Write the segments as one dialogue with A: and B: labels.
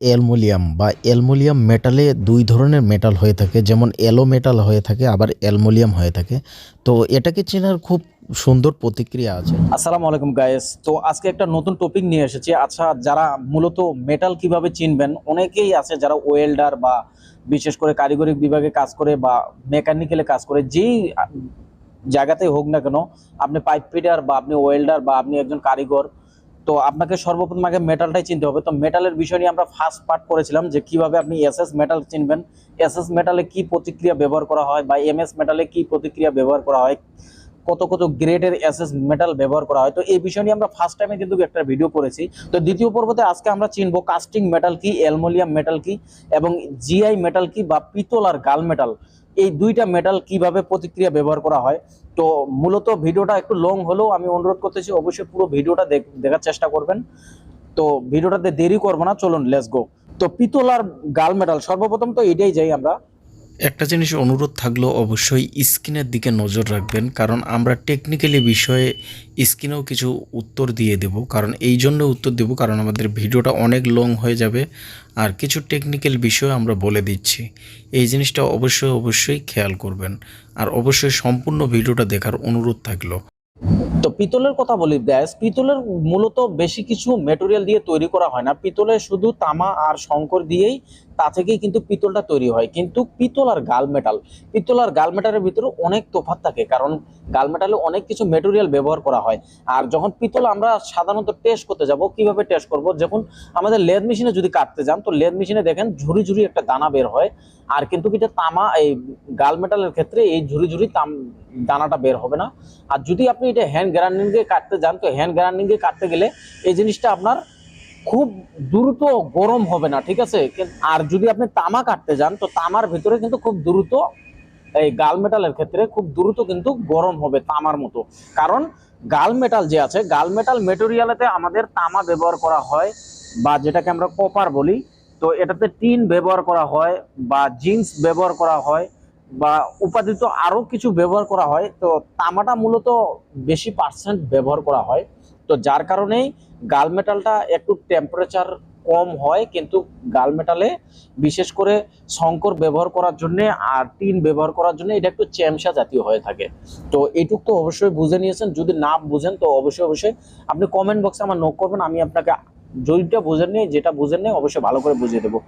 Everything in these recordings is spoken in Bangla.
A: অ্যালুমিনিয়াম বা অ্যালুমিনিয়াম মেটালে ২ ধরনের মেটাল হয়ে থাকে। যেমন অ্যালো মেটাল হয়ে থাকে, আবার অ্যালুমিনিয়াম হয়ে থাকে। তো এটাকে চেনার খুব সুন্দর প্রতিক্রিয়া আছে।
B: আসসালামু আলাইকুম গাইস। তো আজকে একটা নতুন টপিক নিয়ে এসেছি। আচ্ছা, যারা মূলত মেটাল কিভাবে চিনবেন, অনেকেই আছে যারা ওয়েল্ডার বা বিশেষ করে কারিগরি বিভাগে কাজ করে বা মেকানিক্যালে কাজ করে, যেই জায়গাতেই হোক না কেন, আপনি পাইপ ফিটার বা আপনি ওয়েল্ডার বা আপনি একজন কারিগর, তো আপনাকে সর্বপ্রথম আগে মেটালটাই চিনতে হবে। তো মেটালের বিষয় নিয়ে আমরা ফার্স্ট পার্ট করেছিলাম যে কিভাবে আপনি এসএস মেটাল চিনবেন, এসএস মেটালে কি প্রতিক্রিয়া ব্যবহার করা হয় বা এমএস মেটালে কি প্রতিক্রিয়া ব্যবহার করা হয়, কত কত গ্রেডের এসএস মেটাল ব্যবহার করা হয়। তো এই বিষয় নিয়ে আমরা ফার্স্ট টাইমে কিন্তু একটা ভিডিও করেছি। তো দ্বিতীয় পর্বতে আজকে আমরা চিনবো কাস্টিং মেটাল কি, অ্যালুমিনিয়াম মেটাল কি, এবং জিআই মেটাল কি বা পিতল আর গাল মেটাল, এই দুইটা মেটাল কিভাবে প্রতিক্রিয়া ব্যবহার করা হয়। তো মূলত ভিডিওটা একটু লং হলেও আমি অনুরোধ করতেছি অবশ্যই পুরো ভিডিওটা দেখার চেষ্টা করবেন। তো ভিডিওটাতে দেরি করবো না, চলুন লেটস গো। তো পিতল আর গাল মেটাল, সর্বপ্রথম তো এটাই যাই আমরা।
A: একটা জিনিস অনুরোধ থাকলেও অবশ্যই স্ক্রিনের দিকে নজর রাখবেন, কারণ আমরা টেকনিক্যালি বিষয়ে স্ক্রিনেও কিছু উত্তর দিয়ে দেব। কারণ এই জন্য উত্তর দেব, কারণ আমাদের ভিডিওটা অনেক লং হয়ে যাবে আর কিছু টেকনিক্যাল বিষয় আমরা বলে দিচ্ছি। এই জিনিসটা অবশ্যই অবশ্যই খেয়াল করবেন, আর অবশ্যই সম্পূর্ণ ভিডিওটা দেখার অনুরোধ থাকলো।
B: তো পিতলের কথা বলি গ্যাস, পিতলের মূলত বেশি কিছু মেটেরিয়াল দিয়ে তৈরি করা হয় না। পিতলে শুধু তামা আর শঙ্কর দিয়েই তা থেকেই কিন্তু পিতলটা তৈরি হয়। কিন্তু পিতল আর গাল মেটাল, পিতল আর গাল মেটালের ভিতরে অনেক তফাৎ থাকে, কারণ গাল মেটালে অনেক কিছু মেটেরিয়াল ব্যবহার করা হয়। আর যখন পিতল আমরা সাধারণত টেস্ট করতে যাব, কিভাবে টেস্ট করব, যখন আমাদের লেদ মেশিনে যদি কাটতে যান, তো লেদ মেশিনে দেখেন ঝুরি ঝুরি একটা দানা বের হয়। আর কিন্তু এটা তামা, এই গাল মেটালের ক্ষেত্রে এই ঝুরি ঝুরি দানাটা বের হবে না। আর যদি আপনি এটা হ্যান্ড গ্রাইন্ডিং এ কাটতে যান, তো হ্যান্ড গ্রাইন্ডিং এ কাটতে গেলে এই জিনিসটা আপনার খুব দ্রুত গরম হবে না, ঠিক আছে। আর যদি আপনি তামা কাটতে যান, তো তামার ভিতরে কিন্তু খুব দ্রুত, এই গাল মেটালের ক্ষেত্রে খুব দ্রুত কিন্তু গরম হবে তামার মতো। কারণ গাল মেটাল যে আছে, গাল মেটাল মেটেরিয়ালেতে আমাদের তামা ব্যবহার করা হয়, বা যেটাকে আমরা কপার বলি। তো এটাতে টিন ব্যবহার করা হয়, বা জিঙ্কস ব্যবহার করা হয়, বা উপাদিত আরো কিছু ব্যবহার করা হয়। তো তামাটা মূলত বেশি পার্সেন্ট ব্যবহার করা হয়। তো যার কারণেই গাল মেটালটা একটু টেম্পারেচার কম হয়, কিন্তু গাল মেটালে বিশেষ করে শঙ্কর ব্যবহার করার জন্য আর টিন ব্যবহার করার জন্য এটা একটু চ্যামসা জাতীয় হয়ে থাকে। তো এইটুক তো অবশ্যই বুঝে নিয়েছেন। যদি না বুঝেন তো অবশ্যই অবশ্যই আপনি কমেন্ট বক্সে আমার নোট করবেন, আমি আপনাকে যেটা বুঝেন নেই, যেটা বুঝেন নেই অবশ্যই ভালো করে বুঝিয়ে দেবো।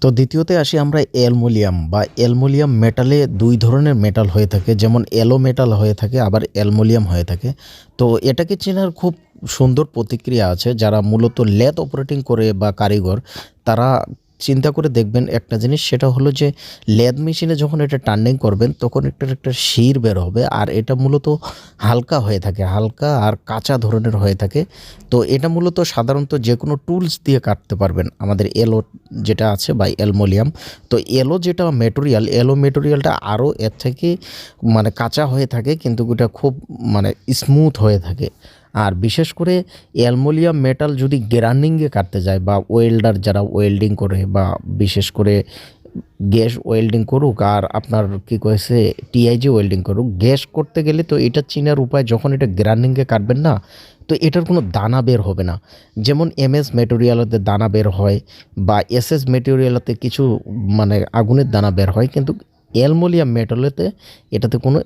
A: তো দ্বিতীয়তে আসি আমরা অ্যালুমিনিয়াম বা অ্যালুমিনিয়াম মেটালে ২ ধরনের মেটাল হয়ে থাকে। যেমন অ্যালো মেটাল হয়ে থাকে, আবার অ্যালুমিনিয়াম হয়ে থাকে। তো এটাকে চেনার খুব সুন্দর প্রতিক্রিয়া আছে। যারা মূলত ল্যাথ অপারেটিং করে বা কারিগর, তারা চিন্তা করে দেখবেন একটা জিনিস, সেটা হলো যে ল্যাথ মেশিনে যখন এটা টার্নিং করবেন তখন একটা শির বের হবে, আর এটা মূলত হালকা হয়ে থাকে, হালকা আর কাঁচা ধরনের হয়ে থাকে। তো এটা মূলত সাধারণত যে কোনো টুলস দিয়ে কাটতে পারবেন। আমাদের এলো যেটা আছে বা অ্যালুমিনিয়াম, তো এলো যেটা মেটেরিয়াল, এলো মেটেরিয়ালটা আরও এর থেকে মানে কাঁচা হয়ে থাকে, কিন্তু এটা খুব মানে স্মুথ হয়ে থাকে। আর বিশেষ করে অ্যালুমিনিয়াম মেটাল যদি গ্রাইন্ডিংয়ে কাটতে যায়, বা ওয়েল্ডার যারা ওয়েল্ডিং করে, বা বিশেষ করে গ্যাস ওয়েল্ডিং করুক, আর আপনার কি কয়েছে টিআইজি ওয়েল্ডিং করুক, গ্যাস করতে গেলে তো এটা চিনার উপায়, যখন এটা গ্রাইন্ডিংয়ে কাটবেন না, তো এটার কোনো দানা বের হবে না। যেমন এমএস মেটেরিয়ালতে দানা বের হয়, বা এসএস মেটেরিয়ালতে কিছু মানে আগুনের দানা বের হয়, কিন্তু অ্যালুমিনিয়াম মেটালেতে এটাতে কোনো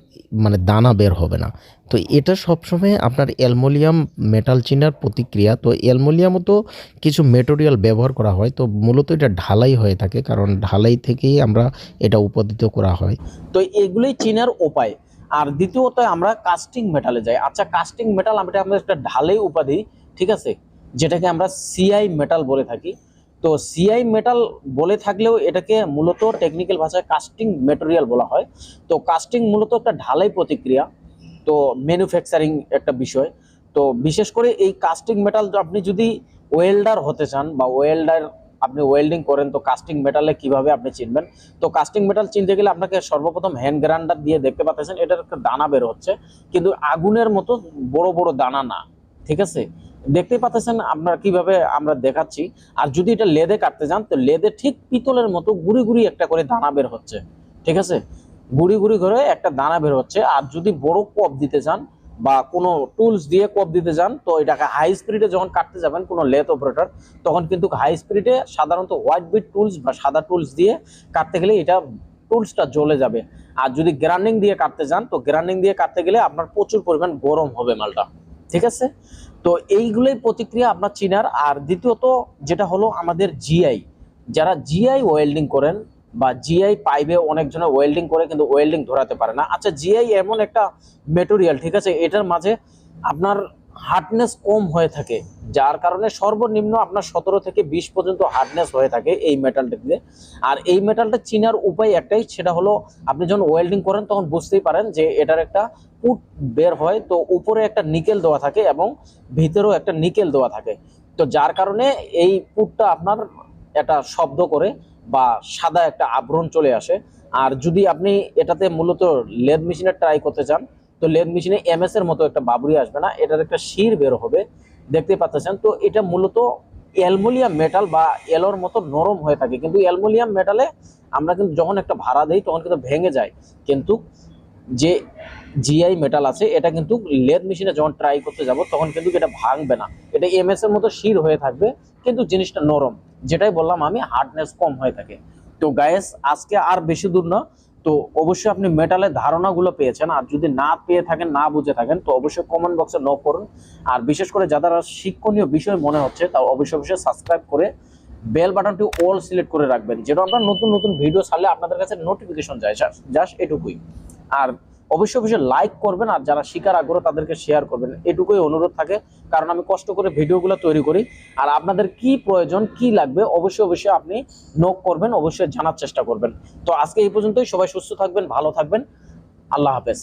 A: মানে দানা বের হবে না। তো এটা সবসময় আপনার অ্যালুমিনিয়াম মেটাল চিনার প্রতিক্রিয়া। তো অ্যালুমিনিয়ামও তো কিছু মেটেরিয়াল ব্যবহার করা হয়, তো মূলত এটা ঢালাই হয়ে থাকে, কারণ ঢালাই থেকেই আমরা এটা উৎপাদিত করা হয়।
B: তো এগুলোই চিনার উপায়। আর দ্বিতীয়ত আমরা কাস্টিং মেটালে যাই। আচ্ছা, কাস্টিং মেটাল আমরা একটা ঢালাই উপাধি, ঠিক আছে, যেটাকে আমরা সিআই মেটাল বলে থাকি। তো সিআই মেটাল বলে থাকলেও এটাকে মূলত টেকনিক্যাল ভাষায় কাস্টিং মেটেরিয়াল বলা হয়। তো কাস্টিং মূলত একটা ঢালাই প্রতিক্রিয়া, তো ম্যানুফ্যাকচারিং একটা বিষয়। তো বিশেষ করে এই কাস্টিং মেটাল, আপনি যদি ওয়েল্ডার হতে চান বা ওয়েল্ডার আপনি ওয়েল্ডিং করেন, তো কাস্টিং মেটালে কিভাবে আপনি চিনবেন। তো কাস্টিং মেটাল চিনতে গেলে আপনাকে সর্বপ্রথম হ্যান্ড গ্রাইন্ডার দিয়ে দেখতে পাচ্ছেন এটার একটা দানা বের হচ্ছে, কিন্তু আগুনের মতো বড় বড় দানা না, ঠিক আছে। দেখতে পাচ্ছেন আপনারা কিভাবে আমরা দেখাচ্ছি। আর যদি এটা লেদে কাটতে যান, তো লেদে ঠিক পিতলের মতো গুড়ি গুড়ি একটা করে দানা বের হচ্ছে, ঠিক আছে, গুড়ি গুড়ি করে একটা দানা বের হচ্ছে। আর যদি বড় কপ দিতে চান, বা কোনো টুলস দিয়ে কোপ দিতে যান, তো এটাকে হাই স্পিডে যখন কাটতে যাবেন কোনো লেথ অপারেটর, তখন কিন্তু হাই স্পিডে সাধারণত হোয়াইট বিট টুলস বা সাদা টুলস দিয়ে কাটতে গেলে এটা টুলসটা জ্বলে যাবে। আর যদি গ্রাইন্ডিং দিয়ে কাটতে যান, তো গ্রাইন্ডিং দিয়ে কাটতে গেলে আপনার প্রচুর পরিমাণ গরম হবে মালটা, ঠিক আছে। তো এইগুলোই প্রতিক্রিয়া আপনার চিনার। আর দ্বিতীয়ত যেটা হলো আমাদের জিআই, যারা জিআই ওয়েল্ডিং করেন বা জিআই পাইপে অনেকজনে ওয়েল্ডিং করে কিন্তু ওয়েল্ডিং ধরাতে পারে না। আচ্ছা, জিআই এমন একটা মেটেরিয়াল, ঠিক আছে, এটার মাঝে আপনার হার্ডনেস কম হয়ে থাকে, যার কারণে সর্বনিম্ন আপনার 17 থেকে 20 পর্যন্ত হার্ডনেস হয়ে থাকে এই মেটালটাতে। আর এই মেটালটা চিনার উপায় একটাই, সেটা হলো আপনি যখন ওয়েল্ডিং করেন তখন বুঝতেই পারেন যে এটার একটা পুট বের হয়, তো উপরে একটা নিকেল দেওয়া থাকে এবং ভিতরেও একটা নিকেল দেওয়া থাকে। তো যার কারণে এই পুটটা আপনার একটা শব্দ করে বা সাদা একটা আবরণ চলে আসে। আর যদি আপনি এটাতে মূলত লেদ মেশিনে ট্রাই করতে চান, তো লেদ মেশিনে এমএস এর মতো একটা বাবুরি আসবে না, এটার একটা শির বের হবে, দেখতে পাচ্ছেন। তো এটা মূলত অ্যালুমিনিয়াম মেটাল বা এলোর মতো নরম হয়ে থাকে, কিন্তু অ্যালুমিনিয়াম মেটালে আমরা কিন্তু যখন একটা ভাড়া দেই তখন কিন্তু ভেঙে যায়। কিন্তু যে জিআই মেটাল আছে এটা কিন্তু লেদ মেশিনে যখন ট্রাই করতে যাব তখন কিন্তু এটা ভাঙবে না, এটা এমএস এর মতো শির হয়ে থাকবে, কিন্তু জিনিসটা নরম, যেটাই বললাম আমি, হার্ডনেস কম হয়ে থাকে। তো গাইস, আজকে আর বেশি দূর না, তো অবশ্যই আপনি মেটালের ধারণাগুলো পেয়েছেন। আর যদি না পেয়ে থাকেন, না বুঝে থাকেন, তো অবশ্যই কমেন্ট বক্সে নক করুন। আর বিশেষ করে যারা শিক্ষণীয় বিষয় মনে হচ্ছে, তা অবশ্যই অবশ্যই সাবস্ক্রাইব করে বেল বাটনটি অল সিলেক্ট করে রাখবেন, যেটা আমরা নতুন নতুন ভিডিও ছাড়লে আপনাদের কাছে নোটিফিকেশন যায়, জাস্ট এটুকুই। আর অবশ্যই অবশ্যই লাইক করবেন, আর যারা শিকার আগ্রহ তাদেরকে শেয়ার করবেন, এটুকুই অনুরোধ থাকে, কারণ আমি কষ্ট করে ভিডিওগুলো তৈরি করি। আর আপনাদের কি প্রয়োজন, কি লাগবে, অবশ্যই অবশ্যই আপনি নোট করবেন, অবশ্যই জানার চেষ্টা করবেন। তো আজকে এই পর্যন্তই, সবাই সুস্থ থাকবেন, ভালো থাকবেন, আল্লাহ হাফেজ।